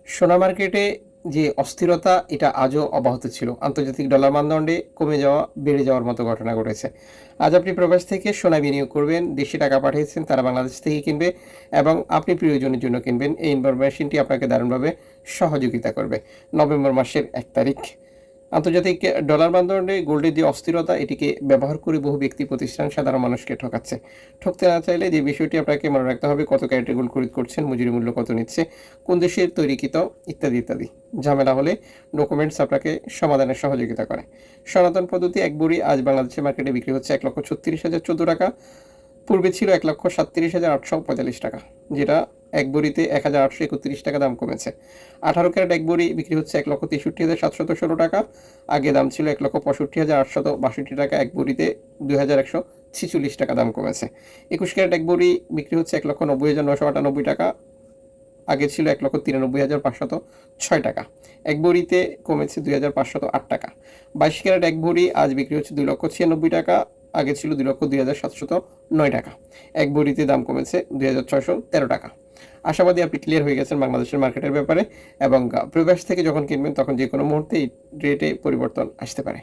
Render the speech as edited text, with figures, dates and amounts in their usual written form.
সোনা মার্কেটে যে অস্থিরতা এটা আজও অব্যাহত ছিল। আন্তর্জাতিক ডলার মানদণ্ডে কমে যাওয়া, বেড়ে যাওয়ার মতো ঘটনা ঘটেছে। আজ আপনি প্রবাস থেকে সোনা বিনিয়োগ করবেন, দেশে টাকা পাঠিয়েছেন, তারা বাংলাদেশ থেকে কিনবে এবং আপনি প্রিয়জনের জন্য কিনবেন। এই ইনফরমেশনটি আপনাকে দারুণভাবে সহযোগিতা করবে। নভেম্বর মাসের ১ তারিখ আন্তর্জাতিক ডলার মানদণ্ডে গোল্ডের যে অস্থিরতা এটিকে ব্যবহার করে বহু ব্যক্তি প্রতিষ্ঠান সাধারণ মানুষকে ঠকাচ্ছে। ঠকতে না চাইলে যে বিষয়টি আপনাকে মনে রাখতে হবে, কত ক্যারেটের গোল্ড খরিদ করছেন, মজুরি মূল্য কত নিচ্ছে, কোন দেশের তৈরিকৃত, ইত্যাদি ইত্যাদি। ঝামেলা হলে ডকুমেন্টস আপনাকে সমাধানের সহযোগিতা করে। সনাতন পদ্ধতি এক ভরি আজ বাংলাদেশের মার্কেটে বিক্রি হচ্ছে ১,৩৬,০১৪ টাকা। পূর্বে ছিল ১,৩৭,৮৪৫ টাকা, যেটা এক ভরিতে ১,৮৩১ টাকা দাম কমেছে। ১৮ ক্যারেট এক ভরি বিক্রি হচ্ছে ১,৬৩,৭১৬ টাকা। আগে দাম ছিল ১,৬৫,৮৬২ টাকা, এক ভরিতে ২,১৪৬ টাকা দাম কমেছে। ২১ ক্যারেট এক ভরি বিক্রি হচ্ছে ১,৯০,৯৯৮ টাকা। আগে ছিল ১,৯৩,৫০৬ টাকা, এক ভরিতে কমেছে ২,৫০৮ টাকা। ২২ ক্যারেট এক ভরি আজ বিক্রি হচ্ছে ২,৯৬,০৯০ টাকা। আগে ছিল ২,০২,৭০৯ টাকা, এক ভরিতে দাম কমেছে ২,৬১৩ টাকা। আশাবাদী আপনি ক্লিয়ার হয়ে গেছেন বাংলাদেশের মার্কেটের ব্যাপারে এবং প্রবাস থেকে যখন কিনবেন তখন যে কোনো মুহূর্তে এই রেটে পরিবর্তন আসতে পারে।